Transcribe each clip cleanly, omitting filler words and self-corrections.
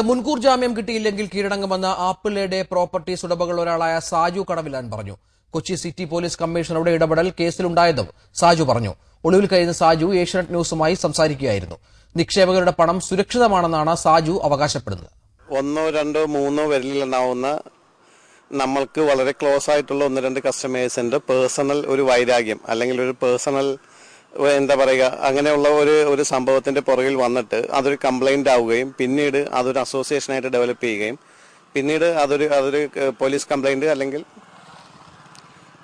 മുൻകൂർ ജാമ്യം കിട്ടിയില്ലെങ്കിൽ കീഴടങ്ങുമെന്ന് ആപ്പിളിന്റെ പ്രോപ്പർട്ടീസ് ഉടമകൾ ഒരാളായ സാജു കടവിലാൻ പറഞ്ഞു. കൊച്ചി സിറ്റി പോലീസ് കമ്മീഷണറുടെ ഇടപെടൽ കേസിലുണ്ടായതും സാജു പറഞ്ഞു. ഒളിവിൽ കഴിയുന്ന സാജു ഏഷ്യാനെറ്റ് ന്യൂസുമായി സംസാരിക്കുകയായിരുന്നു. നിക്ഷേപകരുടെ പണം സുരക്ഷിതമാണെന്നാണ് സാജു അവകാശപ്പെടുന്നത്. 1, 2, 3 വിരലിലുണ്ടാവുന്ന നമ്മൾക്ക് വളരെ ക്ലോസ് ആയിട്ടുള്ള 1-2 കസ്റ്റമേഴ്സിന്റെ പേഴ്സണൽ ഒരു വൈരാഗ്യം അല്ലെങ്കിൽ ഒരു പേഴ്സണൽ എന്താ പറയുക അങ്ങനെയുള്ള ഒരു സംഭവത്തിന്റെ പുറകിൽ വന്നിട്ട് അതൊരു കംപ്ലൈന്റ് ആവുകയും പിന്നീട് അതൊരു അസോസിയേഷനായിട്ട് ഡെവലപ്പ് ചെയ്യുകയും പിന്നീട് അതൊരു പോലീസ് കംപ്ലൈന്റ് അല്ലെങ്കിൽ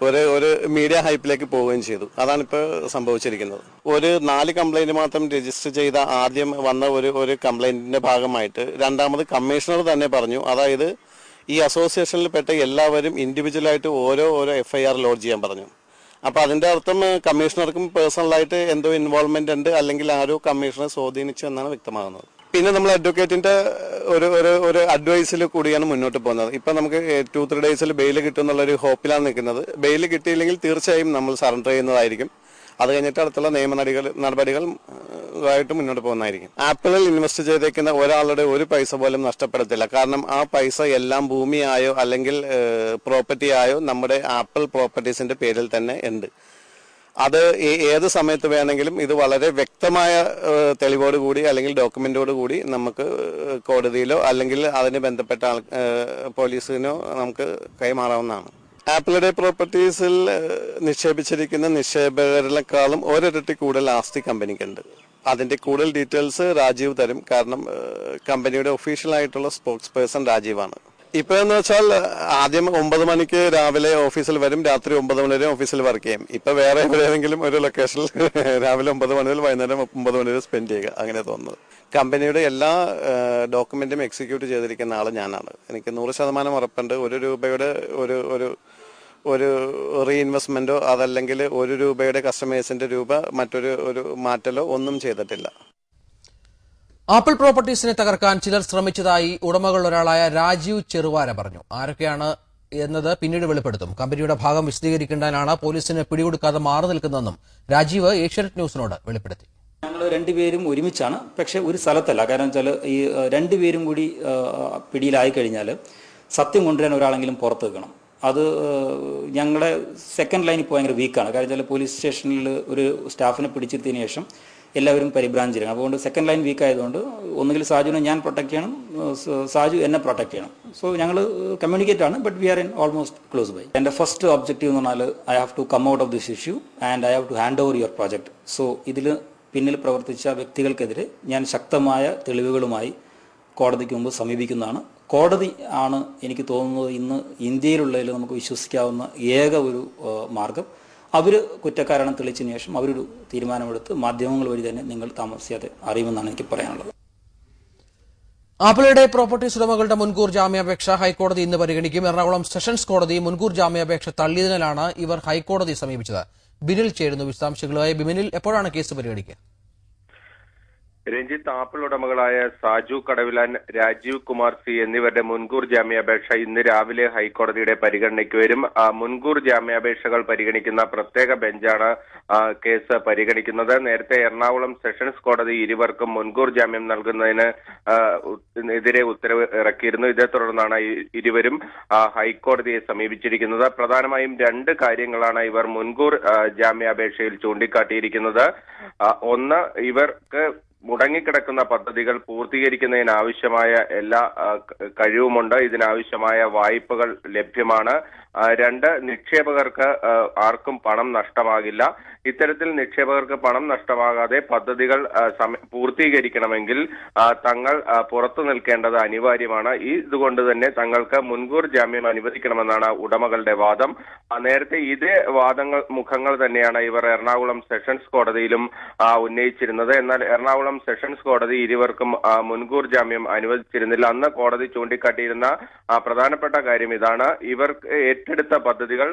ഒരു മീഡിയ ഹൈപ്പിലേക്ക് പോവുകയും ചെയ്തു. അതാണ് ഇപ്പോൾ സംഭവിച്ചിരിക്കുന്നത്. ഒരു 4 കംപ്ലൈന്റ് മാത്രം രജിസ്റ്റർ ചെയ്ത ആദ്യം വന്ന ഒരു കംപ്ലൈന്റിന്റെ ഭാഗമായിട്ട് രണ്ടാമത് കമ്മീഷണർ തന്നെ പറഞ്ഞു, അതായത് ഈ അസോസിയേഷനിൽ പെട്ട എല്ലാവരും ഇൻഡിവിജ്വലായിട്ട് ഓരോ FIR ലോഡ്ജ് ചെയ്യാൻ പറഞ്ഞു. അപ്പൊ അതിന്റെ അർത്ഥം കമ്മീഷണർക്കും പേഴ്സണലായിട്ട് എന്തോ ഇൻവോൾവ്മെന്റ് ഉണ്ട്, അല്ലെങ്കിൽ ആരോ കമ്മീഷണറെ സ്വാധീനിച്ചു എന്നാണ് വ്യക്തമാകുന്നത്. പിന്നെ നമ്മൾ അഡ്വക്കേറ്റിന്റെ ഒരു അഡ്വൈസിൽ കൂടിയാണ് മുന്നോട്ട് പോകുന്നത്. ഇപ്പൊ നമുക്ക് 2-3 ഡേയ്സിൽ ബെയിൽ കിട്ടും എന്നുള്ളൊരു ഹോപ്പിലാണ് നിൽക്കുന്നത്. ബെയിൽ കിട്ടിയില്ലെങ്കിൽ തീർച്ചയായും നമ്മൾ സറണ്ടർ ചെയ്യുന്നതായിരിക്കും. അത് കഴിഞ്ഞിട്ട് അടുത്തുള്ള നടപടികളായിട്ട് മുന്നോട്ട് പോകുന്നതായിരിക്കും. ആപ്പിളിൽ ഇൻവെസ്റ്റ് ചെയ്തേക്കുന്ന ഒരാളുടെ ഒരു പൈസ പോലും നഷ്ടപ്പെടത്തില്ല. കാരണം ആ പൈസ എല്ലാം ഭൂമിയായോ അല്ലെങ്കിൽ പ്രോപ്പർട്ടി ആയോ നമ്മുടെ ആപ്പിൾ പ്രോപ്പർട്ടീസിന്റെ പേരിൽ തന്നെ ഉണ്ട്. അത് ഏത് സമയത്ത് വേണമെങ്കിലും ഇത് വളരെ വ്യക്തമായ തെളിവോട് കൂടി അല്ലെങ്കിൽ ഡോക്യുമെന്റോട് കൂടി നമുക്ക് കോടതിയിലോ അല്ലെങ്കിൽ അതിന് ബന്ധപ്പെട്ട പോലീസിനോ നമുക്ക് കൈമാറാവുന്നതാണ്. ആപ്പിളുടെ പ്രോപ്പർട്ടീസിൽ നിക്ഷേപിച്ചിരിക്കുന്ന നിക്ഷേപകരിലെക്കാളും ഒരിരട്ടി കൂടുതൽ ആസ്തി കമ്പനിക്കുണ്ട്. അതിന്റെ കൂടുതൽ ഡീറ്റെയിൽസ് രാജീവ് തരും. കാരണം കമ്പനിയുടെ ഒഫീഷ്യൽ ആയിട്ടുള്ള സ്പോക്സ് പേഴ്സൺ രാജീവാണ്. ഇപ്പൊ എന്ന് വെച്ചാൽ ആദ്യം 9 മണിക്ക് രാവിലെ ഓഫീസിൽ വരും, രാത്രി 9 മണി വരെ ഓഫീസിൽ വർക്ക് ചെയ്യും. ഇപ്പൊ വേറെ എവിടെയെങ്കിലും ഒരു ലൊക്കേഷനിൽ രാവിലെ 9 മണി മുതൽ വൈകുന്നേരം 9 മണി വരെ സ്പെൻഡ് ചെയ്യുക, അങ്ങനെ തോന്നുന്നത്. കമ്പനിയുടെ എല്ലാ ഡോക്യുമെന്റും എക്സിക്യൂട്ട് ചെയ്തിരിക്കുന്ന ആള് ഞാനാണ്. എനിക്ക് 100% ഉറപ്പുണ്ട്. 1 രൂപയുടെ ഒരു റീഇൻവെസ്റ്റ്മെന്റോ അതല്ലെങ്കിൽ 1 രൂപയുടെ കസ്റ്റമേഴ്സിന്റെ രൂപ മറ്റൊരു മാറ്റലോ ഒന്നും ചെയ്തിട്ടില്ല. ആപ്പിൾ പ്രോപ്പർട്ടീസിനെ തകർക്കാൻ ചിലർ ശ്രമിച്ചതായി ഉടമകളിലൊരാളായ രാജീവ് ചെറുവാര പറഞ്ഞു. ആരൊക്കെയാണ് എന്നത് പിന്നീട് വെളിപ്പെടുത്തും. കമ്പനിയുടെ ഭാഗം വിശദീകരിക്കേണ്ടതിനാണ് പോലീസിന് പിടികൊടുക്കാതെ മാറി നിൽക്കുന്നതെന്നും രാജീവ് ഏഷ്യാനെറ്റ് ന്യൂസിനോട് വെളിപ്പെടുത്തി. ഞങ്ങൾ 2 പേരും ഒരുമിച്ചാണ്, പക്ഷെ ഒരു സ്ഥലത്തല്ല. കാരണം വെച്ചാൽ ഈ 2 പേരും കൂടി പിടിയിലായി കഴിഞ്ഞാൽ സത്യം കൊണ്ടുവരാൻ ഒരാളെങ്കിലും പുറത്ത് വെക്കണം. അത് ഞങ്ങളുടെ സെക്കൻഡ് ലൈൻ ഇപ്പോൾ ഭയങ്കര വീക്കാണ്. കാരണം വെച്ചാൽ പോലീസ് സ്റ്റേഷനിൽ ഒരു സ്റ്റാഫിനെ പിടിച്ചെത്തിയതിനു ശേഷം എല്ലാവരും പരിഭ്രാന്തിയിലാണ്. അതുകൊണ്ട് സെക്കൻഡ് ലൈൻ വീക്ക് ആയതുകൊണ്ട് ഒന്നുകിൽ സാജുവിനെ ഞാൻ പ്രൊട്ടക്ട് ചെയ്യണം, സാജു എന്നെ പ്രൊട്ടക്ട് ചെയ്യണം. സോ ഞങ്ങൾ കമ്മ്യൂണിക്കേറ്റ് ആണ്, but we are in almost close by. എൻ്റെ ഫസ്റ്റ് ഒബ്ജക്റ്റീവ് എന്ന് പറഞ്ഞാൽ I have to come out of this issue and I have to hand over your project. So ഇതിൽ പിന്നിൽ പ്രവർത്തിച്ച വ്യക്തികൾക്കെതിരെ ഞാൻ ശക്തമായ തെളിവുകളുമായി കോടതിക്ക് മുമ്പ് സമീപിക്കുന്നതാണ്. കോടതി ആണ് എനിക്ക് തോന്നുന്നത് ഇന്ന് ഇന്ത്യയിലുള്ളതിൽ നമുക്ക് വിശ്വസിക്കാവുന്ന ഏക ഒരു മാർഗം. അവർ കുറ്റക്കാരാണെന്ന് തെളിച്ചതിന് ശേഷം അവരൊരു തീരുമാനമെടുത്ത് മാധ്യമങ്ങൾ വഴി തന്നെ നിങ്ങൾ താമസിയാതെ അറിയുമെന്നാണ് എനിക്ക് പറയാനുള്ളത്. ആപ്പിളുടെ പ്രോപ്പർട്ടീസ് ഉടമകളുടെ മുൻകൂർ ജാമ്യാപേക്ഷ ഹൈക്കോടതി ഇന്ന് പരിഗണിക്കും. എറണാകുളം സെഷൻസ് കോടതി മുൻകൂർ ജാമ്യാപേക്ഷ തള്ളിയതിനാലാണ് ഇവർ ഹൈക്കോടതി സമീപിച്ചത്. ബിനിൽ ചേരുന്നു വിശദാംശങ്ങളുമായി. ബിനിൽ, എപ്പോഴാണ് കേസ് പരിഗണിക്കുക? രഞ്ജിത്ത്, ആപ്പിൾ ഉടമകളായ സാജു കടവിലാൻ, രാജീവ് കുമാർ സി എന്നിവരുടെ മുൻകൂർ ജാമ്യാപേക്ഷ ഇന്ന് രാവിലെ ഹൈക്കോടതിയുടെ പരിഗണനയ്ക്ക് വരും. മുൻകൂർ ജാമ്യാപേക്ഷകൾ പരിഗണിക്കുന്ന പ്രത്യേക ബെഞ്ചാണ് കേസ് പരിഗണിക്കുന്നത്. നേരത്തെ എറണാകുളം സെഷൻസ് കോടതി ഇരുവർക്കും മുൻകൂർ ജാമ്യം നൽകുന്നതിന് എതിരെ ഉത്തരവ് ഇറക്കിയിരുന്നു. ഇതേ തുടർന്നാണ് ഇരുവരും ഹൈക്കോടതിയെ സമീപിച്ചിരിക്കുന്നത്. പ്രധാനമായും 2 കാര്യങ്ങളാണ് ഇവർ മുൻകൂർ ജാമ്യാപേക്ഷയിൽ ചൂണ്ടിക്കാട്ടിയിരിക്കുന്നത്. ഒന്ന്, ഇവർക്ക് മുടങ്ങിക്കിടക്കുന്ന പദ്ധതികൾ പൂർത്തീകരിക്കുന്നതിനാവശ്യമായ എല്ലാ കഴിവുമുണ്ട്, ഇതിനാവശ്യമായ വായ്പകൾ ലഭ്യമാണ്. 2, നിക്ഷേപകർക്ക് ആർക്കും പണം നഷ്ടമാകില്ല. ഇത്തരത്തിൽ നിക്ഷേപകർക്ക് പണം നഷ്ടമാകാതെ പദ്ധതികൾ പൂർത്തീകരിക്കണമെങ്കിൽ തങ്ങൾ പുറത്തു നിൽക്കേണ്ടത് അനിവാര്യമാണ്. ഇതുകൊണ്ട് തന്നെ തങ്ങൾക്ക് മുൻകൂർ ജാമ്യം അനുവദിക്കണമെന്നാണ് ഉടമകളുടെ വാദം. നേരത്തെ ഇതേ മുഖങ്ങൾ തന്നെയാണ് ഇവർ എറണാകുളം സെഷൻസ് കോടതിയിലും ഉന്നയിച്ചിരുന്നത്. എന്നാൽ എറണാകുളം സെഷൻസ് കോടതി ഇരുവർക്കും മുൻകൂർ ജാമ്യം അനുവദിച്ചിരുന്നില്ല. അന്ന് കോടതി ചൂണ്ടിക്കാട്ടിയിരുന്ന പ്രധാനപ്പെട്ട കാര്യം ഇതാണ്: ഇവർക്ക് ഏറ്റെടുത്ത പദ്ധതികൾ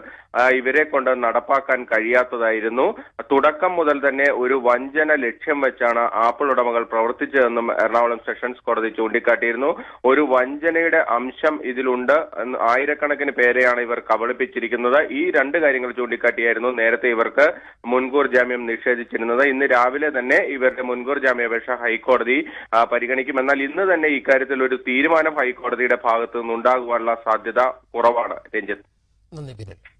ഇവരെ കൊണ്ട് നടപ്പാക്കാൻ കഴിയാത്തതായിരുന്നു. തുടക്കം മുതൽ തന്നെ ഒരു വഞ്ചന ലക്ഷ്യം വെച്ചാണ് ആപ്പിൾ ഉടമകൾ പ്രവർത്തിച്ചതെന്നും എറണാകുളം സെഷൻസ് കോടതി ചൂണ്ടിക്കാട്ടിയിരുന്നു. ഒരു വഞ്ചനയുടെ അംശം ഇതിലുണ്ട്. ആയിരക്കണക്കിന് പേരെയാണ് ഇവർ കബളിപ്പിച്ചിരിക്കുന്നത്. ഈ 2 കാര്യങ്ങൾ ചൂണ്ടിക്കാട്ടിയായിരുന്നു നേരത്തെ ഇവർക്ക് മുൻകൂർ ജാമ്യം നിഷേധിച്ചിരുന്നത്. ഇന്ന് രാവിലെ തന്നെ ഇവരുടെ മുൻകൂർ ജാമ്യ ജാമ്യാപേക്ഷ ഹൈക്കോടതി പരിഗണിക്കും. എന്നാൽ ഇന്ന് തന്നെ ഇക്കാര്യത്തിൽ ഒരു തീരുമാനം ഹൈക്കോടതിയുടെ ഭാഗത്തു നിന്നുണ്ടാകുവാനുള്ള സാധ്യത കുറവാണ്. രഞ്ജിത്ത്. നന്ദി.